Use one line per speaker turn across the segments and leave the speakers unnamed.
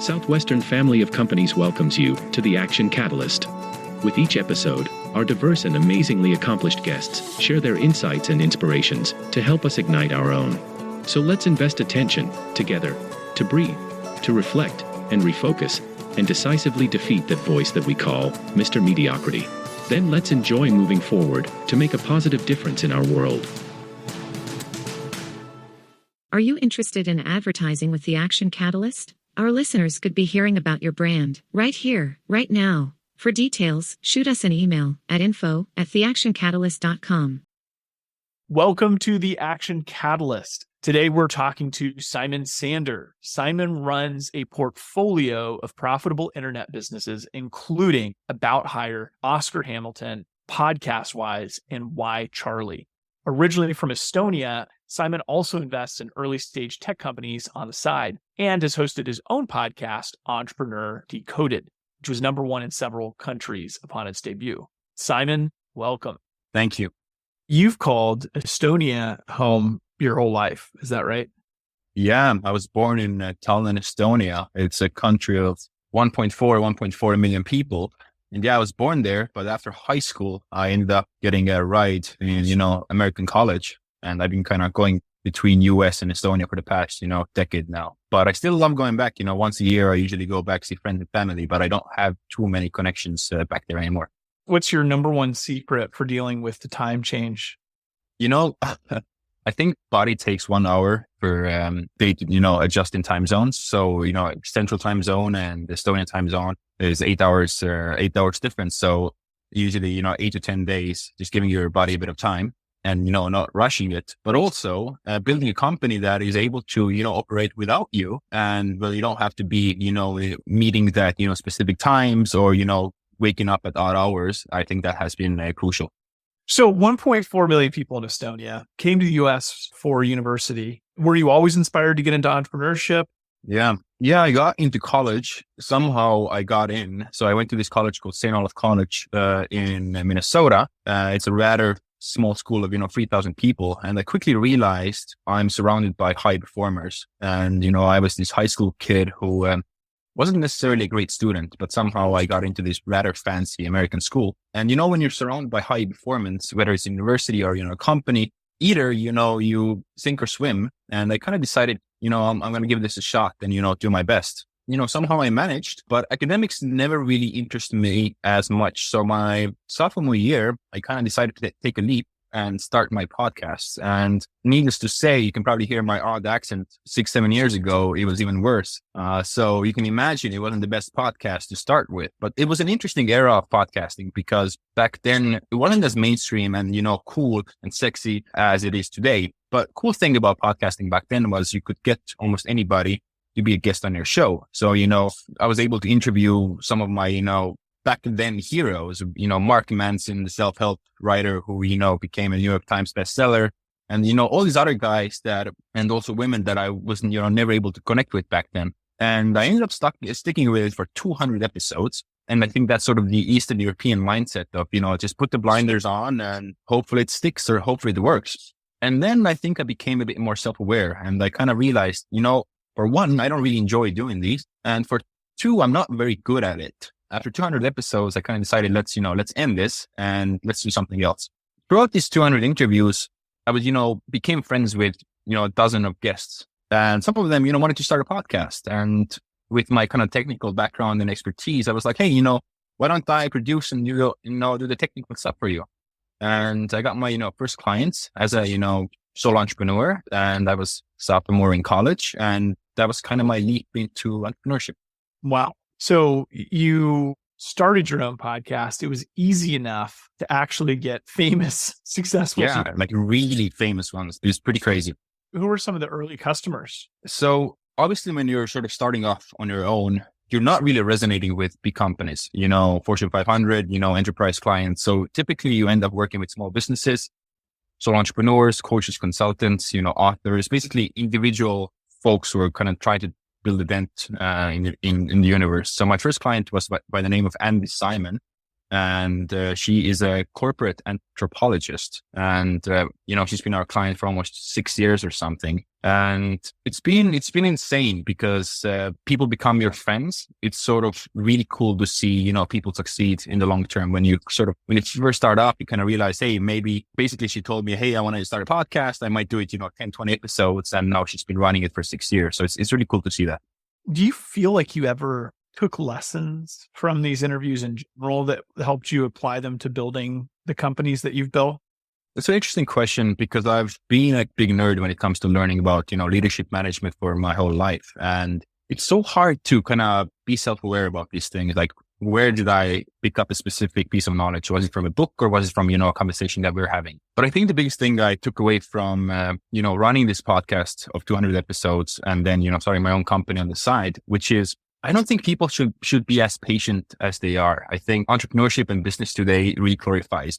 Southwestern family of companies welcomes you to the Action Catalyst. With each episode, our diverse and amazingly accomplished guests share their insights and inspirations to help us ignite our own. So let's invest attention, together, to breathe, to reflect, and refocus, and decisively defeat that voice that we call Mr. Mediocrity. Then let's enjoy moving forward to make a positive difference in our world.
Are you interested in advertising with the Action Catalyst? Our listeners could be hearing about your brand right here, right now. For details, shoot us an email at info@theactioncatalyst.com.
Welcome to the Action Catalyst. Today we're talking to Siimon Sander. Siimon runs a portfolio of profitable internet businesses, including About Hire, Oscar Hamilton, PodcastWise, and Why Charlie. Originally from Estonia, Siimon also invests in early-stage tech companies on the side and has hosted his own podcast, Entrepreneur Decoded, which was #1 in several countries upon its debut. Siimon, welcome.
Thank you.
You've called Estonia home your whole life. Is that right?
Yeah, I was born in Tallinn, Estonia. It's a country of 1.4 million people. And yeah, I was born there, but after high school, I ended up getting a ride in, American college. And I've been kind of going between US and Estonia for the past, decade now. But I still love going back. Once a year, I usually go back, see friends and family, but I don't have too many connections back there anymore.
What's your #1 secret for dealing with the time change?
I think body takes 1 hour for they to, adjust in time zones. So, Central time zone and Estonian time zone is 8 hours difference. So usually, 8 to 10 days, just giving your body a bit of time and, not rushing it, but also building a company that is able to, operate without you. And well, you don't have to be, meetings at, specific times or, waking up at odd hours. I think that has been crucial.
So 1.4 million people in Estonia came to the US for university. Were you always inspired to get into entrepreneurship?
Yeah, I got into college. Somehow I got in. So I went to this college called St. Olaf College in Minnesota. It's a rather small school of, 3,000 people. And I quickly realized I'm surrounded by high performers. And, I was this high school kid who wasn't necessarily a great student, but somehow I got into this rather fancy American school. And, when you're surrounded by high performance, whether it's university or, a company, either, you sink or swim. And I kind of decided, I'm going to give this a shot and, do my best. Somehow I managed, but academics never really interested me as much. So my sophomore year, I kind of decided to take a leap and start my podcast. And needless to say, you can probably hear my odd accent 6-7 years ago. It was even worse. So you can imagine it wasn't the best podcast to start with, but it was an interesting era of podcasting because back then it wasn't as mainstream and, cool and sexy as it is today. But cool thing about podcasting back then was you could get almost anybody to be a guest on your show. So, I was able to interview some of my, back then heroes, Mark Manson, the self-help writer who, became a New York Times bestseller, and, all these other guys and also women that I was, never able to connect with back then. And I ended up sticking with it for 200 episodes. And I think that's sort of the Eastern European mindset of, just put the blinders on and hopefully it sticks or hopefully it works. And then I think I became a bit more self-aware and I kind of realized, for one, I don't really enjoy doing these. And for two, I'm not very good at it. After 200 episodes, I kind of decided, let's end this and let's do something else. Throughout these 200 interviews, I was, became friends with, a dozen of guests. And some of them, wanted to start a podcast. And with my kind of technical background and expertise, I was like, hey, why don't I produce and, do the technical stuff for you? And I got my, first clients as a, solo entrepreneur. And I was sophomore in college. And that was kind of my leap into entrepreneurship.
Wow. So you started your own podcast. It was easy enough to actually get famous, successful.
Yeah, like really famous ones. It was pretty crazy.
Who were some of the early customers?
So obviously when you're sort of starting off on your own, you're not really resonating with big companies, Fortune 500, enterprise clients. So typically you end up working with small businesses, solo entrepreneurs, coaches, consultants, authors, basically individual folks who are kind of trying to build a dent in the universe. So my first client was by the name of Andy Siimon. and she is a corporate anthropologist. And she's been our client for almost 6 years or something. And it's been insane because people become your friends. It's sort of really cool to see, people succeed in the long term. When you first start up, you kind of realize, hey, maybe basically she told me, hey, I want to start a podcast. I might do it, 10, 20 episodes. And now she's been running it for 6 years. So it's really cool to see that.
Do you feel like you ever took lessons from these interviews in general that helped you apply them to building the companies that you've built?
It's an interesting question because I've been a big nerd when it comes to learning about, leadership management for my whole life. And it's so hard to kind of be self-aware about these things. Like, where did I pick up a specific piece of knowledge? Was it from a book or was it from, a conversation that we're having? But I think the biggest thing I took away from, running this podcast of 200 episodes and then, starting my own company on the side, which is, I don't think people should be as patient as they are. I think entrepreneurship and business today really glorifies,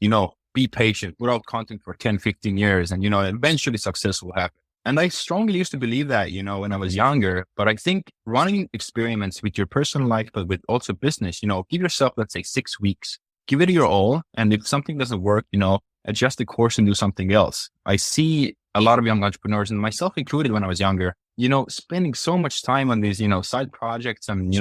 be patient, put out content for 10, 15 years and, eventually success will happen. And I strongly used to believe that, when I was younger, but I think running experiments with your personal life, but with also business, give yourself, let's say 6 weeks, give it your all. And if something doesn't work, adjust the course and do something else. I see a lot of young entrepreneurs and myself included when I was younger, spending so much time on these, side projects and,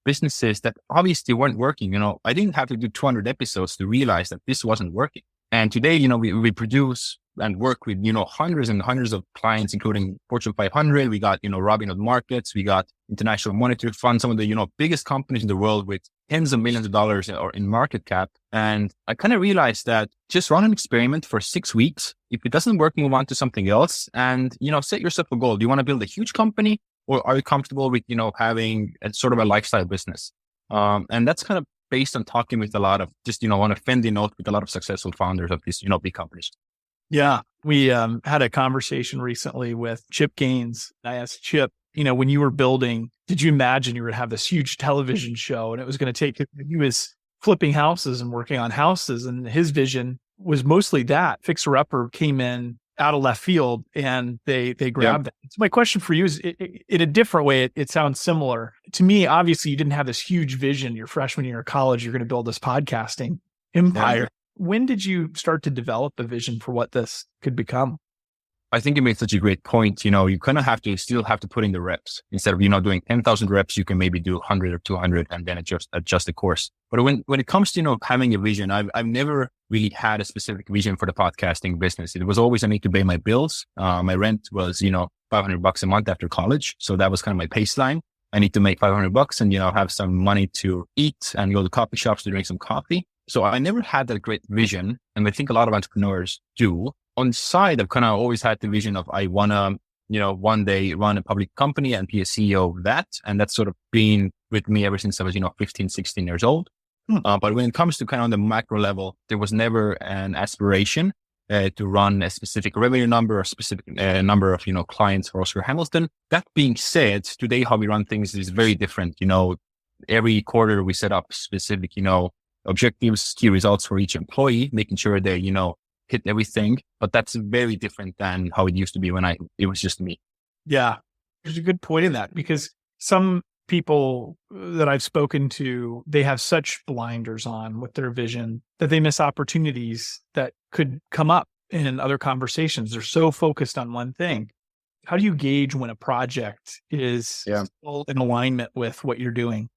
businesses that obviously weren't working. I didn't have to do 200 episodes to realize that this wasn't working. And today, we produce and work with, hundreds and hundreds of clients, including Fortune 500. We got, Robinhood Markets. We got International Monetary Fund, some of the, biggest companies in the world with tens of millions of dollars in market cap. And I kind of realized that just run an experiment for 6 weeks. If it doesn't work, move on to something else and, set yourself a goal. Do you want to build a huge company or are you comfortable with, having a sort of a lifestyle business? And that's kind of based on talking with a lot of just, on a friendly note with a lot of successful founders of these, big companies.
Yeah. We had a conversation recently with Chip Gaines. I asked Chip, when you were building, did you imagine you were going to have this huge television show and it was going to take, he was flipping houses and working on houses and his vision was mostly that. Fixer Upper came in out of left field and they grabbed it. So my question for you is in a different way, it sounds similar to me. Obviously you didn't have this huge vision your freshman year of college, you're going to build this podcasting empire. Yeah. When did you start to develop a vision for what this could become?
I think you made such a great point. You kind of still have to put in the reps. Instead of, doing 10,000 reps, you can maybe do 100 or 200 and then adjust the course. But when it comes to, having a vision, I've never really had a specific vision for the podcasting business. It was always I need to pay my bills. My rent was, $500 a month after college. So that was kind of my baseline. I need to make $500 and, have some money to eat and go to coffee shops to drink some coffee. So I never had that great vision. And I think a lot of entrepreneurs do. On the side, I've kind of always had the vision of I want to, one day run a public company and be a CEO of that. And that's sort of been with me ever since I was, 15, 16 years old. But when it comes to kind of on the macro level, there was never an aspiration to run a specific revenue number or specific number of, clients for Oscar Hamilton. That being said, today how we run things is very different. Every quarter we set up specific, objectives, key results for each employee, making sure they, hit everything. But that's very different than how it used to be when it was just me.
Yeah, there's a good point in that because some people that I've spoken to, they have such blinders on with their vision that they miss opportunities that could come up in other conversations. They're so focused on one thing. How do you gauge when a project is still in alignment with what you're doing?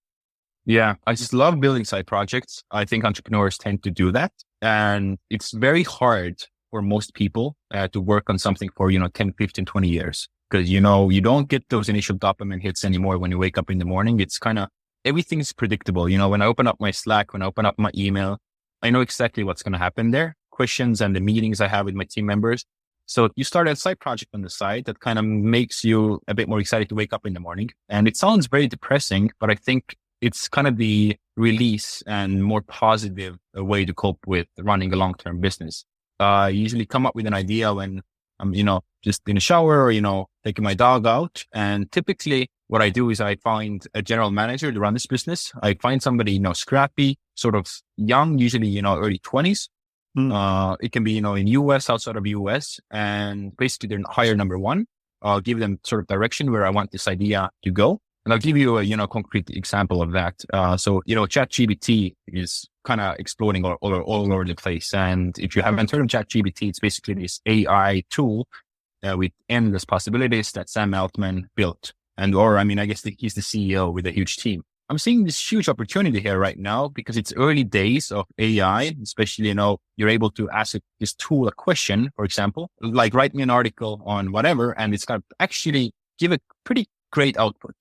Yeah, I just love building side projects. I think entrepreneurs tend to do that. And it's very hard for most people to work on something for, 10, 15, 20 years. Because, you don't get those initial dopamine hits anymore when you wake up in the morning. It's kind of, everything's predictable. When I open up my Slack, when I open up my email, I know exactly what's going to happen there. Questions and the meetings I have with my team members. So you start a side project on the side that kind of makes you a bit more excited to wake up in the morning. And it sounds very depressing, but I think it's kind of the release and more positive way to cope with running a long-term business. I usually come up with an idea when I'm, just in a shower or, taking my dog out. And typically what I do is I find a general manager to run this business. I find somebody, scrappy, sort of young, usually, early 20s. It can be, in US, outside of US. And basically they're hire number one. I'll give them sort of direction where I want this idea to go. And I'll give you a, concrete example of that. So, ChatGPT is kind of exploding all over the place. And if you haven't heard of ChatGPT, it's basically this AI tool with endless possibilities that Sam Altman built. I guess he's the CEO with a huge team. I'm seeing this huge opportunity here right now because it's early days of AI, especially, you're able to ask this tool a question, for example, like write me an article on whatever, and it's going to actually give a pretty great output.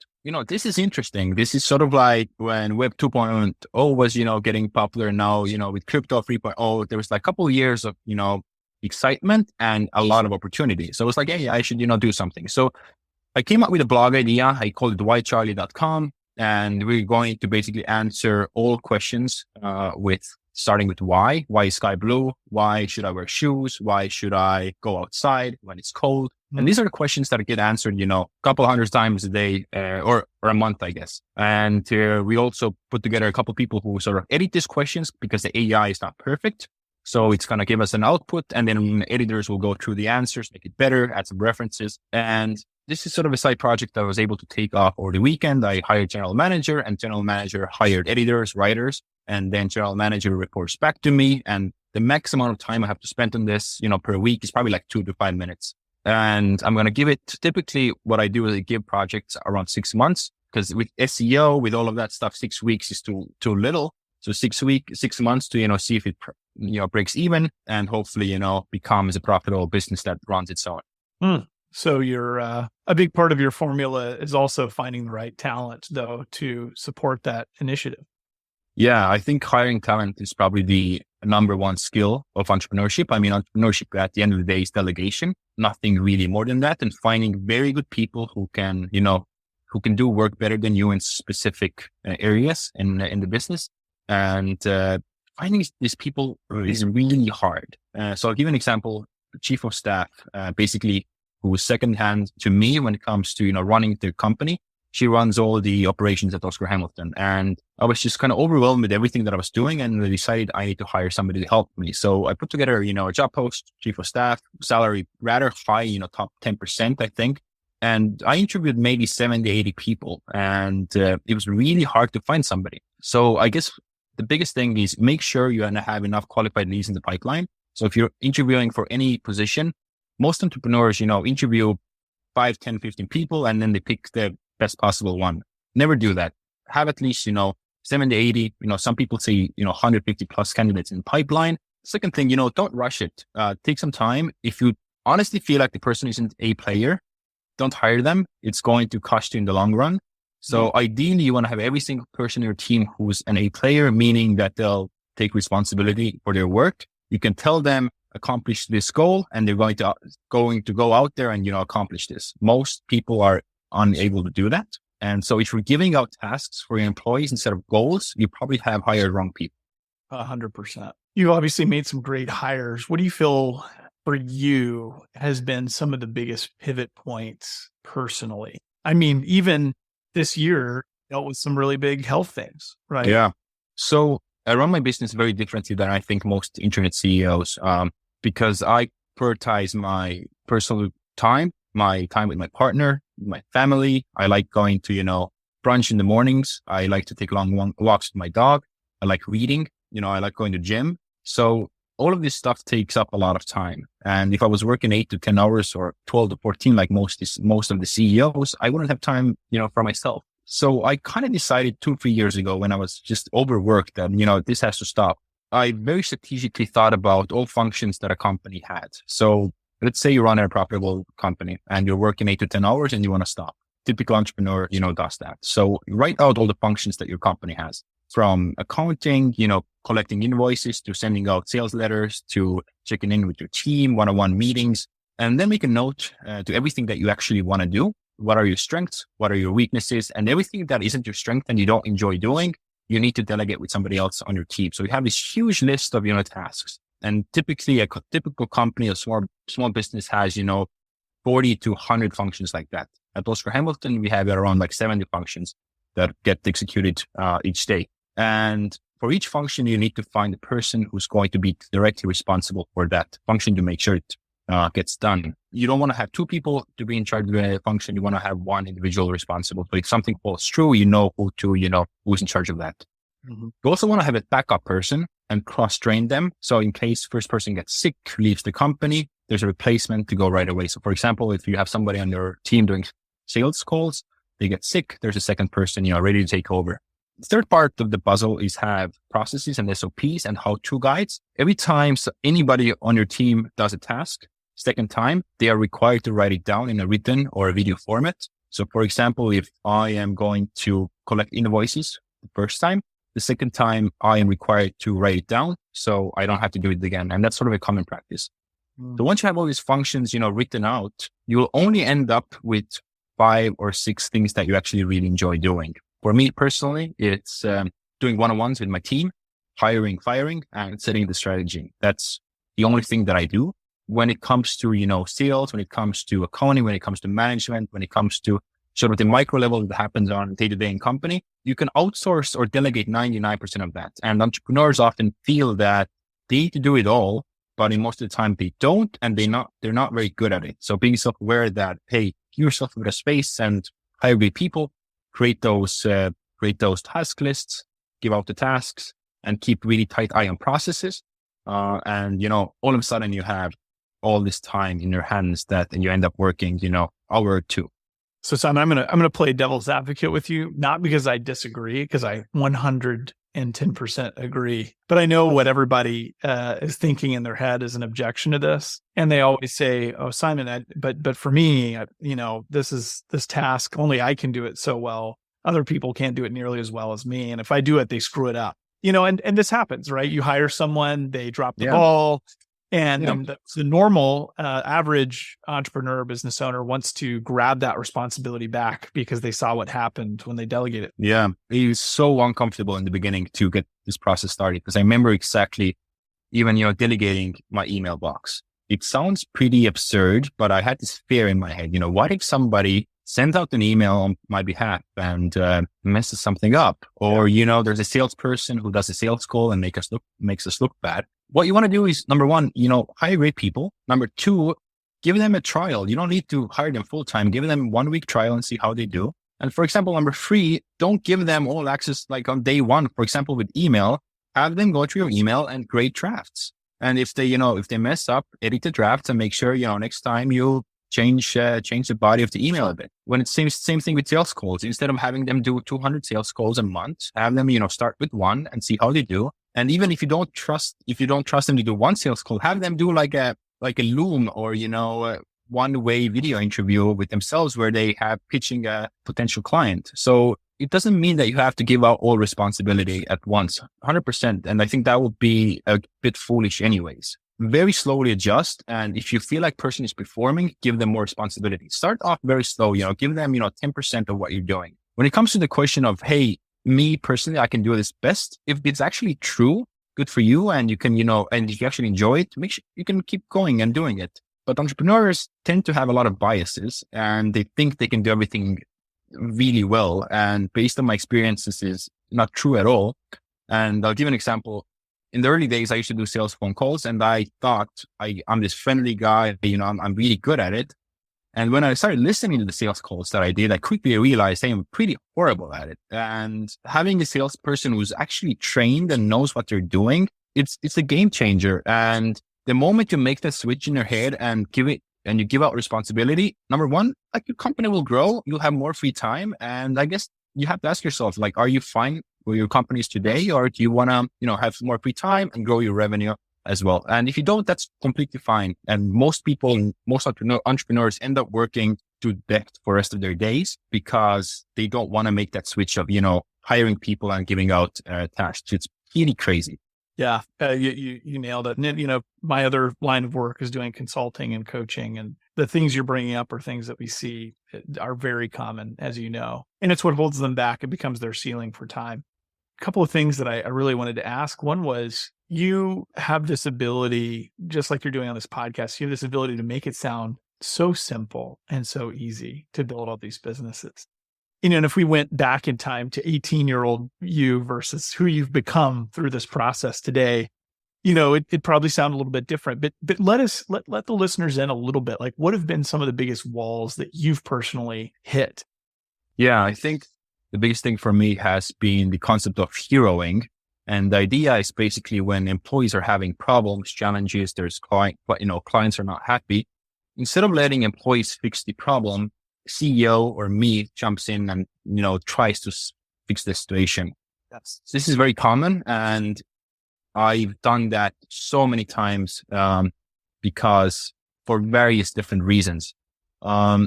This is interesting. This is sort of like when Web 2.0 was, getting popular now, with crypto 3.0, there was like a couple of years of, excitement and a lot of opportunity. So it's like, hey, I should, do something. So I came up with a blog idea. I called it whycharlie.com. And we're going to basically answer all questions starting with why is sky blue? Why should I wear shoes? Why should I go outside when it's cold? Mm-hmm. And these are the questions that get answered, a couple hundred times a day or a month, I guess. And we also put together a couple of people who sort of edit these questions because the AI is not perfect. So it's going to give us an output, and then editors will go through the answers, make it better, add some references. And this is sort of a side project that I was able to take off over the weekend. I hired general manager, and general manager hired editors, writers, and then general manager reports back to me. And the max amount of time I have to spend on this, per week is probably like 2 to 5 minutes. And I'm going to give it, typically what I do is I give projects around 6 months, because with SEO, with all of that stuff, 6 weeks is too little. So 6 months to, see if it, breaks even and hopefully, becomes a profitable business that runs its own.
So a big part of your formula is also finding the right talent, though, to support that initiative.
Yeah, I think hiring talent is probably the number one skill of entrepreneurship. Entrepreneurship at the end of the day is delegation, nothing really more than that, and finding very good people who can do work better than you in specific areas in the business. And finding these people is really hard. So I'll give you an example. The chief of staff, basically, who was secondhand to me when it comes to, running the company. She runs all the operations at Oscar Hamilton. And I was just kind of overwhelmed with everything that I was doing, and I decided I need to hire somebody to help me. So I put together, a job post, chief of staff, salary rather high, top 10%, I think. And I interviewed maybe 70, 80 people, and it was really hard to find somebody. So I guess the biggest thing is make sure you have enough qualified leads in the pipeline. So if you're interviewing for any position, most entrepreneurs, interview 5, 10, 15 people, and then they pick the best possible one. Never do that. Have at least, 70, 80, some people say, 150 plus candidates in the pipeline. Second thing, don't rush it. Take some time. If you honestly feel like the person isn't a player, don't hire them. It's going to cost you in the long run. So ideally, you want to have every single person in your team who's an A player, meaning that they'll take responsibility for their work. You can tell them, accomplish this goal, and they're going to go out there and, accomplish this. Most people are unable to do that. And so if you're giving out tasks for your employees instead of goals, you probably have hired wrong people.
100%. You obviously made some great hires. What do you feel for you has been some of the biggest pivot points personally? Even this year dealt with some really big health things, right?
Yeah. So I run my business very differently than I think most internet CEOs, because I prioritize my personal time, my time with my partner, my family. I like going to, brunch in the mornings. I like to take long walks with my dog. I like reading, I like going to gym. So all of this stuff takes up a lot of time. And if I was working 8 to 10 hours or 12 to 14, like most of the CEOs, I wouldn't have time, for myself. So I kind of decided 2-3 years ago when I was just overworked that, this has to stop. I very strategically thought about all functions that a company had. So let's say you run a profitable company and you're working 8 to 10 hours and you want to stop. Typical entrepreneur, does that. So write out all the functions that your company has, from accounting, collecting invoices, to sending out sales letters, to checking in with your team, one-on-one meetings, and then make a note to everything that you actually want to do. What are your strengths? What are your weaknesses? And everything that isn't your strength and you don't enjoy doing, you need to delegate with somebody else on your team. So you have this huge list of, tasks. And typically a typical company, a small business has, 40 to 100 functions like that. At Oscar Hamilton, we have around like 70 functions that get executed each day. And for each function, you need to find the person who's going to be directly responsible for that function to make sure it gets done. You don't want to have 2 people to be in charge of a function. You want to have one individual responsible. So if something falls through, who's in charge of that.
Mhm.
You also want to have a backup person and cross-train them. So in case first person gets sick, leaves the company, there's a replacement to go right away. So for example, if you have somebody on your team doing sales calls, they get sick, there's a second person, ready to take over. The third part of the puzzle is have processes and SOPs and how-to guides. Every time anybody on your team does a task, second time, they are required to write it down in a written or a video format. So for example, if I am going to collect invoices the first time, the second time I am required to write it down so I don't have to do it again. And that's sort of a common practice. So once you have all these functions, written out, you will only end up with 5 or 6 things that you actually really enjoy doing. For me personally, it's doing one-on-ones with my team, hiring, firing, and setting the strategy. That's the only thing that I do. When it comes to, sales, when it comes to accounting, when it comes to management, when it comes to sort of the micro level that happens on day-to-day in company, you can outsource or delegate 99% of that. And entrepreneurs often feel that they need to do it all, but in most of the time they don't, and they're not very good at it. So being self-aware that, hey, give yourself a bit of space and hire great people, create those task lists, give out the tasks, and keep really tight eye on processes. And all of a sudden you have all this time in your hands and you end up working, hour or two.
So Simon, I'm gonna play devil's advocate with you, not because I disagree, because I 110% agree, but I know what everybody is thinking in their head as an objection to this, and they always say, "Oh, Simon, but for me, this task only I can do it so well. Other people can't do it nearly as well as me, and if I do it, they screw it up." And this happens, right? You hire someone, they drop the ball. And then the normal average entrepreneur, business owner wants to grab that responsibility back because they saw what happened when they delegated.
Yeah, it was so uncomfortable in the beginning to get this process started because I remember exactly even, delegating my email box. It sounds pretty absurd, but I had this fear in my head, what if somebody sends out an email on my behalf and messes something up? Or, there's a salesperson who does a sales call and makes us look bad. What you want to do is, number one, hire great people. Number two, give them a trial. You don't need to hire them full time. Give them 1 week trial and see how they do. And for example, number three, don't give them all access like on day one. For example, with email, have them go through your email and grade drafts. And if they mess up, edit the drafts and make sure, next time you change the body of the email a bit. When it's same thing with sales calls, instead of having them do 200 sales calls a month, have them, start with one and see how they do. And even if you don't trust them to do one sales call, have them do like a Loom or, a one-way video interview with themselves where they have pitching a potential client. So it doesn't mean that you have to give out all responsibility at once, 100%. And I think that would be a bit foolish anyways. Very slowly adjust. And if you feel like person is performing, give them more responsibility. Start off very slow, give them, 10% of what you're doing. When it comes to the question of, hey, me personally, I can do this best. If it's actually true, good for you. And you can, and if you actually enjoy it, make sure you can keep going and doing it. But entrepreneurs tend to have a lot of biases and they think they can do everything really well. And based on my experiences, is not true at all. And I'll give an example. In the early days, I used to do sales phone calls and I thought I'm this friendly guy, I'm really good at it. And when I started listening to the sales calls that I did, I quickly realized, hey, I'm pretty horrible at it. And having a salesperson who's actually trained and knows what they're doing, it's a game changer. And the moment you make that switch in your head and you give out responsibility, number one, like your company will grow, you'll have more free time. And I guess you have to ask yourself, like, are you fine with your companies today? Or do you want to, have more free time and grow your revenue as well? And if you don't, that's completely fine. And most entrepreneurs end up working to death for the rest of their days because they don't want to make that switch of, hiring people and giving out tasks. It's really crazy.
Yeah, you nailed it. And my other line of work is doing consulting and coaching, and the things you're bringing up are things that we see are very common, as you know, and it's what holds them back. It becomes their ceiling for time. A couple of things that I really wanted to ask. One was, you have this ability, just like you're doing on this podcast, you have this ability to make it sound so simple and so easy to build all these businesses. And if we went back in time to 18-year-old you versus who you've become through this process today, it'd probably sound a little bit different. But let the listeners in a little bit. Like, what have been some of the biggest walls that you've personally hit?
Yeah, I think the biggest thing for me has been the concept of heroing. And the idea is basically when employees are having problems, challenges, clients are not happy. Instead of letting employees fix the problem, CEO or me jumps in and, tries to fix the situation. This is very common. And I've done that so many times, because for various different reasons. I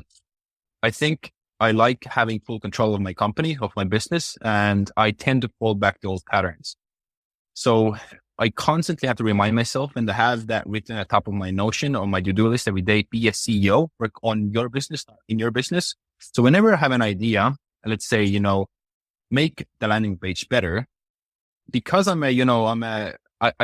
think I like having full control of my company, of my business, and I tend to fall back to old patterns. So I constantly have to remind myself and to have that written at the top of my Notion or my to-do list every day, be a CEO, work on your business, in your business. So whenever I have an idea, let's say, make the landing page better, because I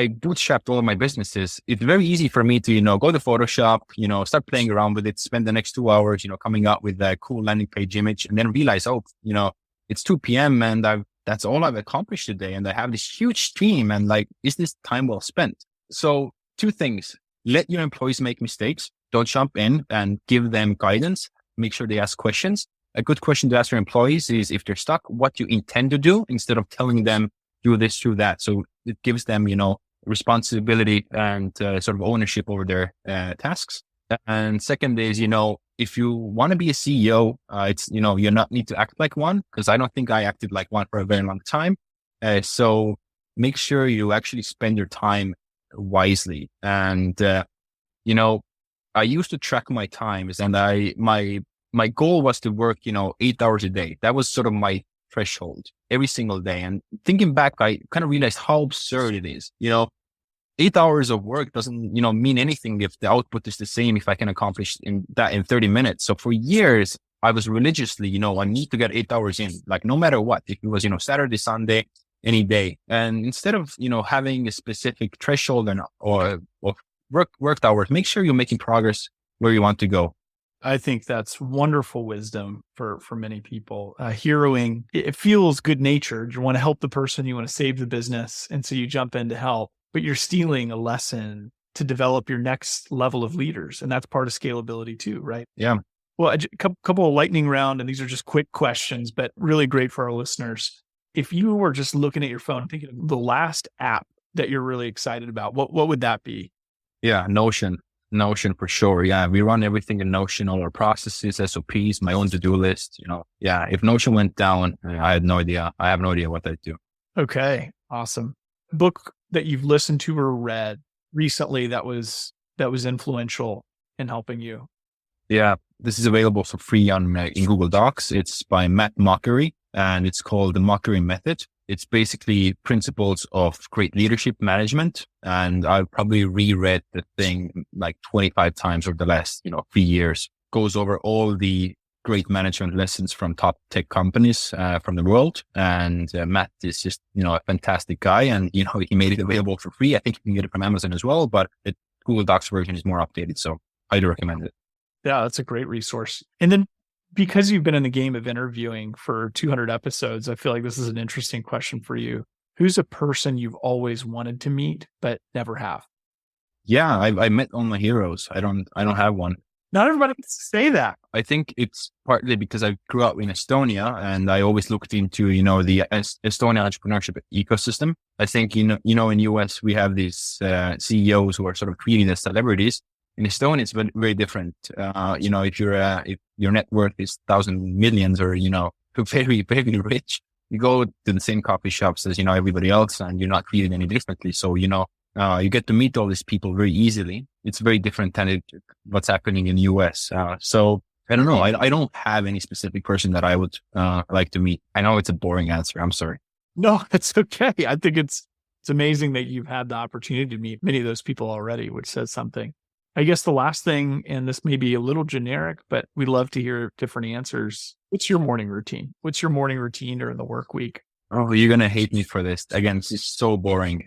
bootstrapped all of my businesses. It's very easy for me to, go to Photoshop, start playing around with it, spend the next 2 hours, coming up with a cool landing page image, and then realize, it's 2 p.m. and that's all I've accomplished today. And I have this huge team and is this time well spent? So 2 things, let your employees make mistakes. Don't jump in and give them guidance. Make sure they ask questions. A good question to ask your employees is if they're stuck, what you intend to do instead of telling them do this, do that. So it gives them, responsibility and sort of ownership over their tasks. And second is, if you want to be a CEO, it's, you not need to act like one, because I don't think I acted like one for a very long time. So make sure you actually spend your time wisely. And, I used to track my times, and my goal was to work, 8 hours a day. That was sort of my threshold every single day. And thinking back, I kind of realized how absurd it is. 8 hours of work doesn't, mean anything if the output is the same, if I can accomplish that in 30 minutes. So for years, I was religiously, I need to get 8 hours in, no matter what, if it was, Saturday, Sunday, any day. And instead of, having a specific threshold or worked hours, make sure you're making progress where you want to go.
I think that's wonderful wisdom for many people. Heroing, it feels good natured. You want to help the person, you want to save the business. And so you jump in to help, but you're stealing a lesson to develop your next level of leaders. And that's part of scalability too, right?
Yeah.
Well, a couple of lightning round, and these are just quick questions, but really great for our listeners. If you were just looking at your phone, thinking of the last app that you're really excited about, what would that be?
Yeah, Notion for sure. Yeah, we run everything in Notion, all our processes, SOPs, my own to-do list. Yeah, if Notion went down, I have no idea what I'd do.
Okay, awesome. Book that you've listened to or read recently that was influential in helping you?
Yeah, this is available for free in Google Docs. It's by Matt Mockery, and it's called The Mockery Method. It's basically principles of great leadership management. And I've probably reread the thing 25 times over the last, 3 years. Goes over all the great management lessons from top tech companies from the world. And Matt is just, a fantastic guy. And, he made it available for free. I think you can get it from Amazon as well, but the Google Docs version is more updated. So I'd recommend it.
Yeah, that's a great resource. And then because you've been in the game of interviewing for 200 episodes, I feel like this is an interesting question for you. Who's a person you've always wanted to meet, but never have?
Yeah, I met all my heroes. I don't have one.
Not everybody can say that.
I think it's partly because I grew up in Estonia and I always looked into, the Estonian entrepreneurship ecosystem. I think, in US, we have these CEOs who are sort of treated as celebrities. In Estonia, it's very, very different. If your net worth is thousand millions or, very, very rich, you go to the same coffee shops as, everybody else, and you're not treated any differently. So, you get to meet all these people very easily. It's very different than what's happening in the US. So I don't know. I don't have any specific person that I would like to meet. I know it's a boring answer. I'm sorry.
No, it's okay. I think it's amazing that you've had the opportunity to meet many of those people already, which says something. I guess the last thing, and this may be a little generic, but we'd love to hear different answers. What's your morning routine? What's your morning routine during the work week?
Oh, you're going to hate me for this. Again, this is so boring.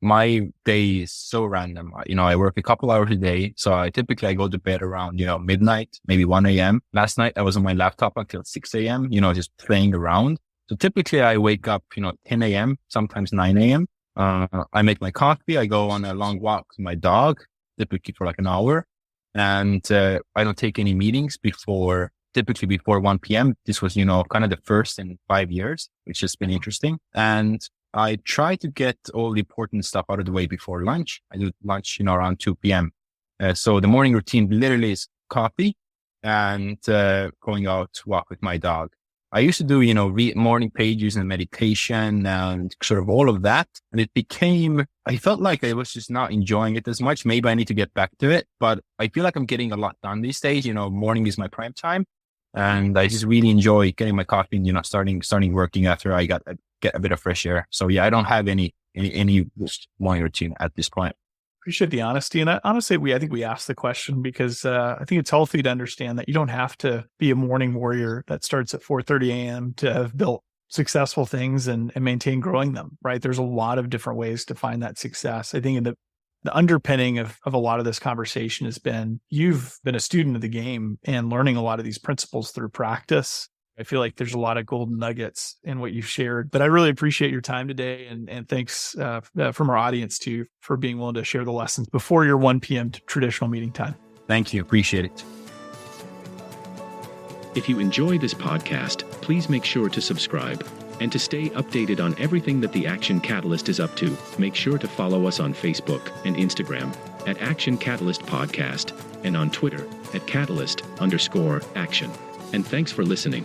My day is so random. I work a couple hours a day. So I typically go to bed around, midnight, maybe 1 a.m. Last night, I was on my laptop until 6 a.m., just playing around. So typically I wake up, 10 a.m., sometimes 9 a.m. I make my coffee. I go on a long walk with my dog, typically for an hour. And I don't take any meetings before typically before 1 p.m. This was, kind of the first in 5 years, which has been interesting. And I try to get all the important stuff out of the way before lunch. I do lunch, around 2 p.m. So the morning routine literally is coffee and going out to walk with my dog. I used to do, read morning pages and meditation and sort of all of that. And I felt like I was just not enjoying it as much. Maybe I need to get back to it, but I feel like I'm getting a lot done these days. Morning is my prime time. And I just really enjoy getting my coffee and, starting working after I get a bit of fresh air. So yeah, I don't have any morning routine at this point.
Appreciate the honesty. And honestly, I think we asked the question because I think it's healthy to understand that you don't have to be a morning warrior that starts at 4:30 a.m. to have built successful things and maintain growing them, right? There's a lot of different ways to find that success. I think the underpinning of a lot of this conversation has been, you've been a student of the game and learning a lot of these principles through practice. I feel like there's a lot of golden nuggets in what you've shared, but I really appreciate your time today. And thanks from our audience too, for being willing to share the lessons before your 1 p.m. traditional meeting time.
Thank you. Appreciate it.
If you enjoy this podcast, please make sure to subscribe. And to stay updated on everything that the Action Catalyst is up to, make sure to follow us on Facebook and Instagram at Action Catalyst Podcast and on Twitter at Catalyst_Action. And thanks for listening.